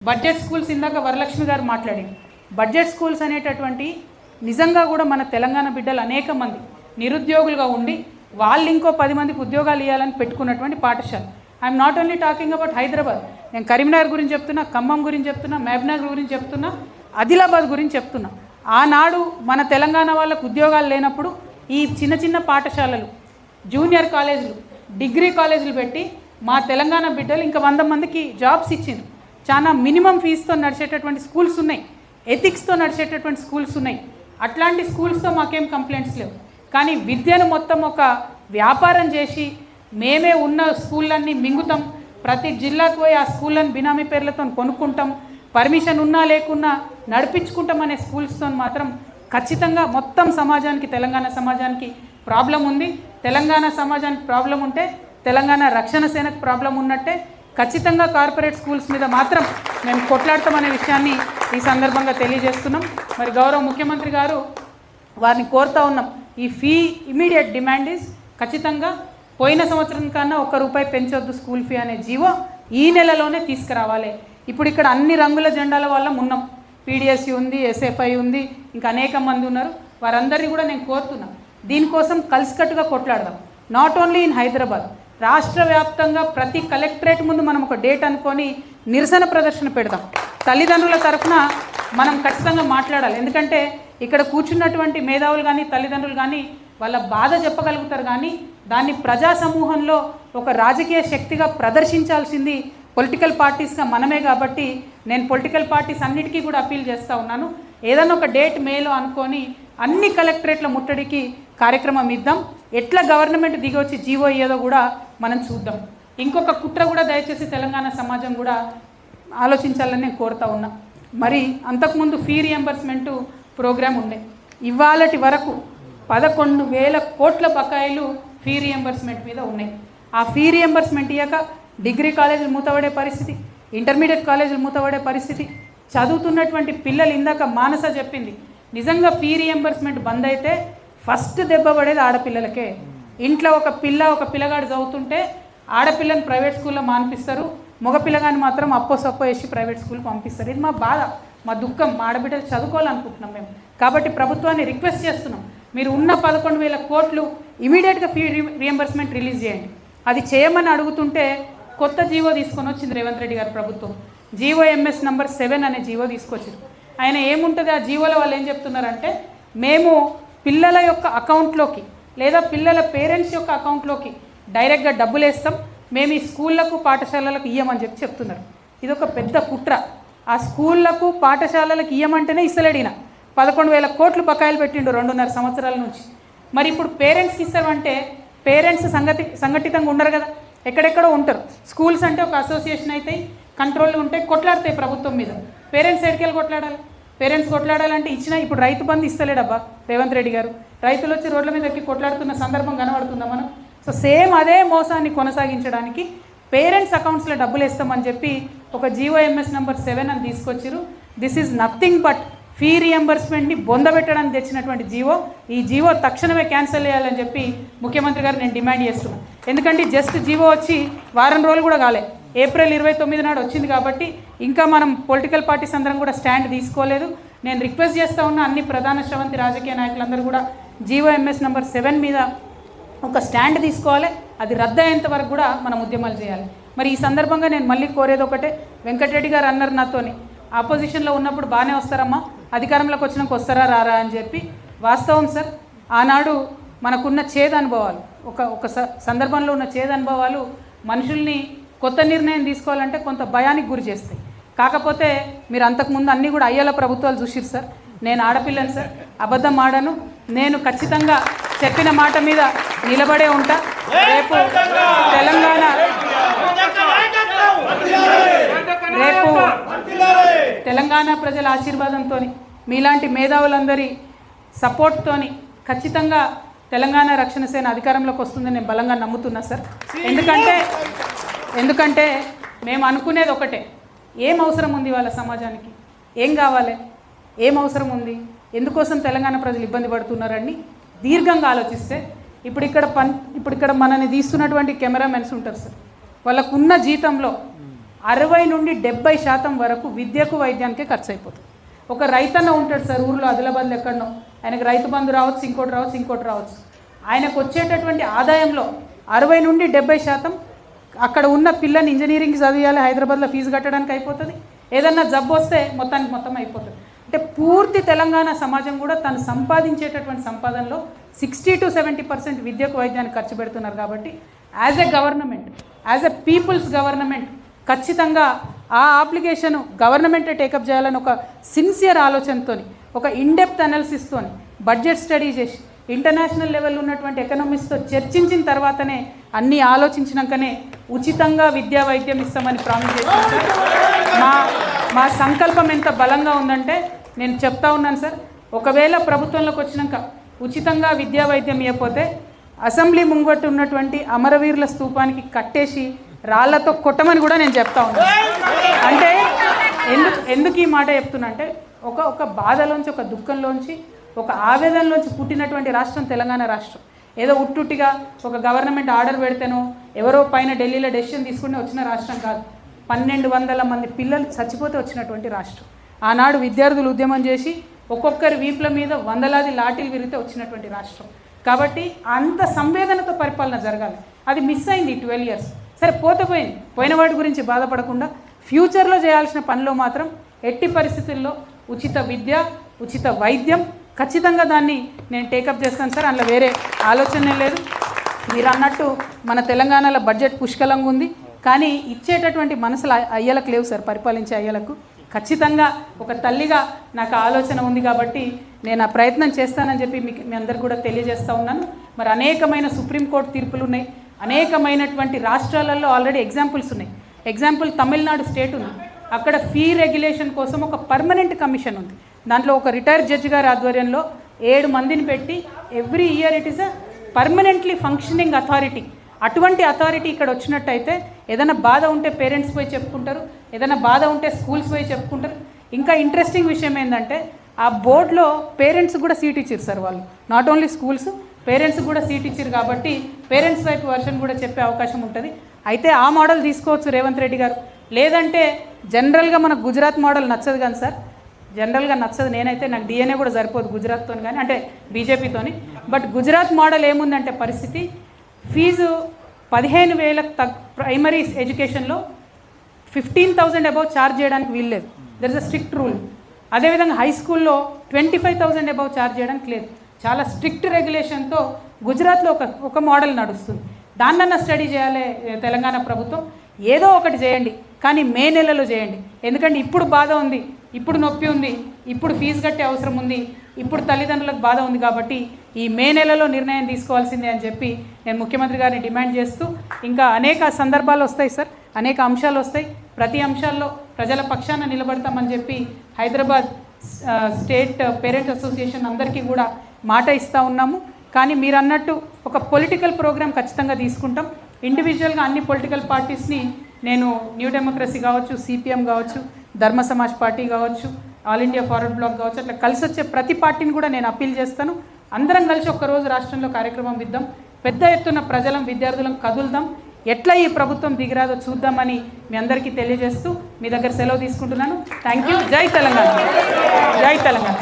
Budget schools ఇందాక వరలక్ష్మి గారు మాట్లాడింది. బడ్జెట్ స్కూల్స్ అనేటటువంటి నిజంగా కూడా మన తెలంగాణ బిడ్డలు అనేక మంది నిరుద్యోగులుగా ఉండి వాళ్ళు ఇంకో 10 మందికి ఉద్యోగాలు ఇవ్వాలని పెట్టుకున్నటువంటి పాఠశాల. I'm not only talking about Hyderabad, నేను కరీంనగర్ గురించి చెప్తున్నా, ఖమ్మం గురించి చెప్తున్నా, మహబూబ్నగర్ గురించి చెప్తున్నా, ఆదిలాబాద్ గురించి చెప్తున్నా. ఆనాడు మన తెలంగాణ వాళ్ళకు ఉద్యోగాలు లేనప్పుడు ఈ చిన్న చిన్న పాఠశాలలు, జూనియర్ కాలేజీలు, డిగ్రీ కాలేజీలు పెట్టి మా తెలంగాణ బిడ్డలు ఇంకా 100 మందికి జాబ్స్ ఇచ్చింది. చాలా మినిమం ఫీజుతో నడిచేటటువంటి స్కూల్స్ ఉన్నాయి, ఎథిక్స్తో నడిచేటటువంటి స్కూల్స్ ఉన్నాయి. అట్లాంటి స్కూల్స్తో మాకేం కంప్లైంట్స్ లేవు. కానీ విద్యను మొత్తం ఒక వ్యాపారం చేసి మేమే ఉన్న స్కూళ్ళన్నీ మింగుతాం, ప్రతి జిల్లాకు పోయి ఆ స్కూళ్ళని బినామీ పేర్లతో కొనుక్కుంటాం, పర్మిషన్ ఉన్నా లేకున్నా నడిపించుకుంటాం అనే స్కూల్స్తో మాత్రం ఖచ్చితంగా మొత్తం సమాజానికి, తెలంగాణ సమాజానికి ప్రాబ్లం ఉంది. తెలంగాణ సమాజానికి ప్రాబ్లం ఉంటే తెలంగాణ రక్షణ సేనకు ప్రాబ్లం ఉన్నట్టే. ఖచ్చితంగా కార్పొరేట్ స్కూల్స్ మీద మాత్రం మేము కొట్లాడతామనే విషయాన్ని ఈ సందర్భంగా తెలియజేస్తున్నాం. మరి గౌరవ ముఖ్యమంత్రి గారు వారిని కోరుతూ ఉన్నాం, ఈ ఫీ ఇమీడియట్ డిమాండ్ ఈజ్ ఖచ్చితంగా పోయిన సంవత్సరం కన్నా ₹1 పెంచొద్దు స్కూల్ ఫీ అనే జీవో ఈ నెలలోనే తీసుకురావాలి. ఇప్పుడు ఇక్కడ అన్ని రంగుల జెండాల వల్ల ఉన్నాం, పీడిఎస్సీ ఉంది, ఎస్ఎఫ్ఐ ఉంది, ఇంకా అనేక మంది ఉన్నారు. వారందరినీ కూడా నేను కోరుతున్నాను, దీనికోసం కలిసికట్టుగా కొట్లాడదాం. నాట్ ఓన్లీ ఇన్ హైదరాబాద్, రాష్ట్ర వ్యాప్తంగా ప్రతి కలెక్టరేట్ ముందు మనం ఒక డేట్ అనుకొని నిరసన ప్రదర్శన పెడదాం. తల్లిదండ్రుల తరఫున మనం ఖచ్చితంగా మాట్లాడాలి. ఎందుకంటే ఇక్కడ కూర్చున్నటువంటి మేధావులు కానీ తల్లిదండ్రులు కానీ వాళ్ళ బాధ చెప్పగలుగుతారు, కానీ దాన్ని ప్రజా సమూహంలో ఒక రాజకీయ శక్తిగా ప్రదర్శించాల్సింది పొలిటికల్ పార్టీస్గా మనమే. కాబట్టి నేను పొలిటికల్ పార్టీస్ అన్నిటికీ కూడా అప్పీల్ చేస్తూ ఉన్నాను, ఏదైనా ఒక డేట్ మేలో అనుకొని అన్ని కలెక్టరేట్ల ముట్టడికి కార్యక్రమం ఇద్దాం. ఎట్లా గవర్నమెంట్ దిగి వచ్చి జీవో అయ్యేదో కూడా మనం చూద్దాం. ఇంకొక కుట్ర కూడా దయచేసి తెలంగాణ సమాజం కూడా ఆలోచించాలని నేను కోరుతా ఉన్నా. మరి అంతకుముందు ఫీ రియంబర్స్మెంటు ప్రోగ్రాం ఉండే, ఇవాళటి వరకు 11,000 కోట్ల బకాయిలు ఫీ రియంబర్స్మెంట్ మీద ఉన్నాయి. ఆ ఫీ రియంబర్స్మెంట్ ఇయ్యాక డిగ్రీ కాలేజీలు మూతపడే పరిస్థితి, ఇంటర్మీడియట్ కాలేజీలు మూతపడే పరిస్థితి. చదువుతున్నటువంటి పిల్లలు, ఇందాక మానస చెప్పింది, నిజంగా ఫీ రియంబర్స్మెంట్ బంద్ అయితే ఫస్ట్ దెబ్బ పడేది ఆడపిల్లలకే. ఇంట్లో ఒక పిల్లగాడు చదువుతుంటే ఆడపిల్లని ప్రైవేట్ స్కూల్లో మానిపిస్తారు, మగపిల్లగాని మాత్రం అప్పో సప్పో వేసి ప్రైవేట్ స్కూల్కి పంపిస్తారు. ఇది మా బాధ, మా దుఃఖం. మా ఆడబిడ్డలు చదువుకోవాలనుకుంటున్నాం మేము. కాబట్టి ప్రభుత్వాన్ని రిక్వెస్ట్ చేస్తున్నాం, మీరు ఉన్న 11,000 కోట్లు ఇమీడియట్గా ఫీ రియంబర్స్మెంట్ రిలీజ్ చేయండి. అది చేయమని అడుగుతుంటే కొత్త జీవో తీసుకొని వచ్చింది రేవంత్ రెడ్డి గారి ప్రభుత్వం. జీవో MS నంబర్ 7 అనే జీవో తీసుకొచ్చారు. ఆయన ఏముంటుంది ఆ జీవోలో, వాళ్ళు ఏం చెప్తున్నారంటే, మేము పిల్లల యొక్క అకౌంట్లోకి లేదా పిల్లల పేరెంట్స్ యొక్క అకౌంట్లోకి డైరెక్ట్గా డబ్బులు వేస్తాం, మేము ఈ స్కూళ్ళకు పాఠశాలలకు ఇయ్యమని చెప్తున్నారు. ఇది ఒక పెద్ద కుట్ర. ఆ స్కూళ్ళకు పాఠశాలలకు ఇయ్యమంటేనే ఇస్తలేడిన 11,000 కోట్లు బకాయిలు పెట్టిండు 2.5 సంవత్సరాల నుంచి. మరి ఇప్పుడు పేరెంట్స్కి ఇస్తామంటే పేరెంట్స్ సంఘటితంగా ఉండరు కదా, ఎక్కడెక్కడో ఉంటారు. స్కూల్స్ అంటే ఒక అసోసియేషన్ అవుతాయి, కంట్రోల్ ఉంటాయి, కొట్లాడతాయి ప్రభుత్వం మీద. పేరెంట్స్ ఎడికెళ్ళి కొట్లాడాలి? పేరెంట్స్ కొట్లాడాలంటే ఇచ్చిన ఇప్పుడు రైతు బంధు ఇస్తలేడబ్బా రేవంత్ రెడ్డి గారు. రైతులు వచ్చి రోడ్ల మీద ఎక్కి కొట్లాడుతున్న సందర్భం కనబడుతుందా మనం? సో సేమ్ అదే మోసాన్ని కొనసాగించడానికి పేరెంట్స్ అకౌంట్స్లో డబ్బులు వేస్తామని చెప్పి ఒక జీవో MS నంబర్ 7 అని తీసుకొచ్చారు. This is nothing but fee రియంబర్స్మెంట్ని బొందబెట్టడానికి తెచ్చినటువంటి జీవో. ఈ జీవో తక్షణమే క్యాన్సిల్ చేయాలని చెప్పి ముఖ్యమంత్రి గారు నేను డిమాండ్ చేస్తున్నాను. ఎందుకంటే జస్ట్ జీవో వచ్చి వారం రోజులు కూడా కాలే, ఏప్రిల్ 29 నాడు వచ్చింది. కాబట్టి ఇంకా మనం పొలిటికల్ పార్టీస్ అందరం కూడా స్టాండ్ తీసుకోలేదు. నేను రిక్వెస్ట్ చేస్తూ ఉన్న అన్ని ప్రధాన శ్రవంతి రాజకీయ నాయకులందరూ కూడా జీవో MS నంబర్ 7 మీద ఒక స్టాండ్ తీసుకోవాలి. అది రద్దు అయ్యేంత వరకు కూడా మనం ఉద్యమాలు చేయాలి. మరి ఈ సందర్భంగా నేను మళ్ళీ కోరేది ఒకటే, వెంకటరెడ్డి గారు అన్నారు నాతోని, ఆపోజిషన్లో ఉన్నప్పుడు బాగానే వస్తారమ్మా, అధికారంలోకి వచ్చినాక వస్తారా రారా అని చెప్పి. వాస్తవం సార్, ఆనాడు మనకున్న చేదు అనుభవాలు, ఒక సందర్భంలో ఉన్న చేదు అనుభవాలు మనుషుల్ని కొత్త నిర్ణయం తీసుకోవాలంటే కొంత భయానికి గురి చేస్తాయి. కాకపోతే మీరు అంతకుముందు అన్నీ కూడా అయ్యేలా ప్రభుత్వాలు చూసిరు సార్. నేను ఆడపిల్లని సార్, అబద్ధం ఆడను. నేను ఖచ్చితంగా చెప్పిన మాట మీద నిలబడే ఉంటా. రేపు తెలంగాణ ప్రజల ఆశీర్వాదంతో, మీలాంటి మేధావులందరి సపోర్ట్తోని ఖచ్చితంగా తెలంగాణ రక్షణ సేన అధికారంలోకి వస్తుందని నేను బలంగా నమ్ముతున్నా సార్. ఎందుకంటే మేము అనుకునేది ఒకటే, ఏం అవసరం ఉంది వాళ్ళ సమాజానికి, ఏం కావాలి, ఏం అవసరం ఉంది, ఎందుకోసం తెలంగాణ ప్రజలు ఇబ్బంది పడుతున్నారని దీర్ఘంగా ఆలోచిస్తే ఇప్పుడు ఇక్కడ మనని తీస్తున్నటువంటి కెమెరామెన్స్ ఉంటారు సార్, వాళ్ళకున్న జీతంలో 60 నుండి 70% వరకు విద్యకు వైద్యానికే ఖర్చు అయిపోతుంది. ఒక రైతన్న ఉంటాడు సార్ ఊర్లో ఆదిలాబాద్లో ఎక్కడనో, ఆయనకు రైతు బంధు రావచ్చు, ఇంకోటి రావచ్చు. ఆయనకు వచ్చేటటువంటి ఆదాయంలో 60 నుండి 70% అక్కడ ఉన్న పిల్లని ఇంజనీరింగ్ చదివాలి, హైదరాబాద్లో ఫీజు కట్టడానికి అయిపోతుంది. ఏదన్నా జబ్బు వస్తే మొత్తం అయిపోతుంది. అంటే పూర్తి తెలంగాణ సమాజం కూడా తను సంపాదించేటటువంటి సంపాదనలో 60 to 70% విద్యకు వైద్యానికి ఖర్చు పెడుతున్నారు. కాబట్టి as a government, as a peoples government ఖచ్చితంగా ఆ అప్లికేషన్ గవర్నమెంటే టేకప్ చేయాలని ఒక సిన్సియర్ ఆలోచనతో, ఒక ఇన్డెప్త్ అనాలిసిస్తో బడ్జెట్ స్టడీ చేసి ఇంటర్నేషనల్ లెవెల్లో ఉన్నటువంటి ఎకనామిక్స్తో చర్చించిన తర్వాతనే అన్నీ ఆలోచించినాకనే ఉచితంగా విద్యా వైద్యం ఇస్తామని ప్రామిస్ చేశాను సార్. మా సంకల్పం ఎంత బలంగా ఉందంటే నేను చెప్తా ఉన్నాను సార్, ఒకవేళ ప్రభుత్వంలోకి వచ్చినాక ఉచితంగా విద్యా వైద్యం ఇవ్వకపోతే అసెంబ్లీ ముంగట్టు ఉన్నటువంటి అమరవీరుల స్తూపానికి కట్టేసి రాళ్లతో కొట్టమని కూడా నేను చెప్తా ఉన్నాను. అంటే ఎందుకు ఈ మాట చెప్తున్నా అంటే ఒక బాధలోంచి, ఒక దుఃఖంలోంచి, ఒక ఆవేదనలోంచి పుట్టినటువంటి రాష్ట్రం తెలంగాణ రాష్ట్రం. ఏదో ఉట్టుట్టిగా ఒక గవర్నమెంట్ ఆర్డర్ పెడితేనో ఎవరో పైన ఢిల్లీలో డెసిషన్ తీసుకుని వచ్చిన రాష్ట్రం కాదు. 1200 మంది పిల్లలు చచ్చిపోతే వచ్చినటువంటి రాష్ట్రం. ఆనాడు విద్యార్థులు ఉద్యమం చేసి ఒక్కొక్కరి వీపుల మీద వందలాది లాఠీలు విరిగితే వచ్చినటువంటి రాష్ట్రం. కాబట్టి అంత సంవేదనతో పరిపాలన జరగాలి. అది మిస్ అయింది 12 years. సరే పోయిన వాటి గురించి బాధపడకుండా ఫ్యూచర్లో చేయాల్సిన పనిలో మాత్రం ఎట్టి పరిస్థితుల్లో ఉచిత విద్య, ఉచిత వైద్యం ఖచ్చితంగా దాన్ని నేను టేకప్ చేస్తాను సార్. అందులో వేరే ఆలోచనే లేదు. మీరు అన్నట్టు మన తెలంగాణలో బడ్జెట్ పుష్కలంగా ఉంది, కానీ ఇచ్చేటటువంటి మనసులు అయ్యలకు లేవు సార్, పరిపాలించే అయ్యలకు. ఖచ్చితంగా ఒక తల్లిగా నాకు ఆలోచన ఉంది కాబట్టి నేను ఆ ప్రయత్నం చేస్తానని చెప్పి మీ అందరికి కూడా తెలియజేస్తూ ఉన్నాను. మరి అనేకమైన సుప్రీంకోర్టు తీర్పులు ఉన్నాయి, అనేకమైనటువంటి రాష్ట్రాలలో ఆల్రెడీ ఎగ్జాంపుల్స్ ఉన్నాయి. ఎగ్జాంపుల్ తమిళనాడు స్టేట్ ఉంది, అక్కడ ఫీ రెగ్యులేషన్ కోసం ఒక పర్మనెంట్ కమిషన్ ఉంది. దాంట్లో ఒక రిటైర్డ్ జడ్జి గారి ఆధ్వర్యంలో 7 మందిని పెట్టి every year it is a permanently functioning authority. అటువంటి అథారిటీ ఇక్కడ వచ్చినట్టయితే ఏదైనా బాధ ఉంటే పేరెంట్స్ పోయి చెప్పుకుంటారు, ఏదైనా బాధ ఉంటే స్కూల్స్ పోయి చెప్పుకుంటారు. ఇంకా ఇంట్రెస్టింగ్ విషయం ఏంటంటే ఆ బోర్డులో పేరెంట్స్ కూడా సీట్ ఇచ్చారు సార్. వాళ్ళు నాట్ ఓన్లీ స్కూల్స్, పేరెంట్స్ కూడా సీట్ ఇచ్చారు. కాబట్టి పేరెంట్స్ వైపు వర్షన్ కూడా చెప్పే అవకాశం ఉంటుంది. అయితే ఆ మోడల్ తీసుకోవచ్చు రేవంత్ రెడ్డి గారు. లేదంటే జనరల్గా మనకు గుజరాత్ మోడల్ నచ్చదు కానీ సార్, జనరల్గా నచ్చదు. నేనైతే నాకు డిఎన్ఏ కూడా సరిపోదు గుజరాత్తో కానీ, అంటే బీజేపీతోని. బట్ గుజరాత్ మోడల్ ఏముందంటే పరిస్థితి, ఫీజు 15,000 ప్రైమరీ ఎడ్యుకేషన్లో 15,000 అబౌవ్ ఛార్జ్ చేయడానికి వీల్లేదు. There is a strict rule. అదేవిధంగా హై స్కూల్లో 25,000 అబౌవ్ ఛార్జ్ చేయడానికి లేదు. చాలా స్ట్రిక్ట్ రెగ్యులేషన్తో గుజరాత్లో ఒక మోడల్ నడుస్తుంది. దాన్నన్నా స్టడీ చేయాలి తెలంగాణ ప్రభుత్వం. ఏదో ఒకటి చేయండి, కానీ మే నెలలో చేయండి. ఎందుకంటే ఇప్పుడు బాధ ఉంది, ఇప్పుడు నొప్పి ఉంది, ఇప్పుడు ఫీజు కట్టే అవసరం ఉంది, ఇప్పుడు తల్లిదండ్రులకు బాధ ఉంది. కాబట్టి ఈ మే నెలలో నిర్ణయం తీసుకోవాల్సిందే అని చెప్పి నేను ముఖ్యమంత్రి గారిని డిమాండ్ చేస్తూ, ఇంకా అనేక సందర్భాలు వస్తాయి సార్, అనేక అంశాలు వస్తాయి. ప్రతి అంశాల్లో ప్రజల పక్షాన నిలబడతామని చెప్పి హైదరాబాద్ స్టేట్ పేరెంట్స్ అసోసియేషన్ అందరికీ కూడా మాట ఇస్తూ ఉన్నాము. కానీ మీరు అన్నట్టు ఒక పొలిటికల్ ప్రోగ్రామ్ ఖచ్చితంగా తీసుకుంటాం. ఇండివిజువల్గా అన్ని పొలిటికల్ పార్టీస్ని నేను న్యూ డెమోక్రసీ కావచ్చు, సిపిఎం కావచ్చు, ధర్మ సమాజ్ పార్టీ కావచ్చు, ఆల్ ఇండియా ఫార్వర్డ్ బ్లాక్ కావచ్చు, అట్లా కలిసి వచ్చే ప్రతి పార్టీని కూడా నేను అప్పీల్ చేస్తాను. అందరం కలిసి ఒక్కరోజు రాష్ట్రంలో కార్యక్రమం ఇద్దాం, పెద్ద ఎత్తున ప్రజలం విద్యార్థులం కదులుదాం, ఎట్లా ఈ ప్రభుత్వం దిగిరాదో చూద్దామని మీ అందరికీ తెలియజేస్తూ మీ దగ్గర సెలవు తీసుకుంటున్నాను. Thank you. జై తెలంగాణ, జై తెలంగాణ.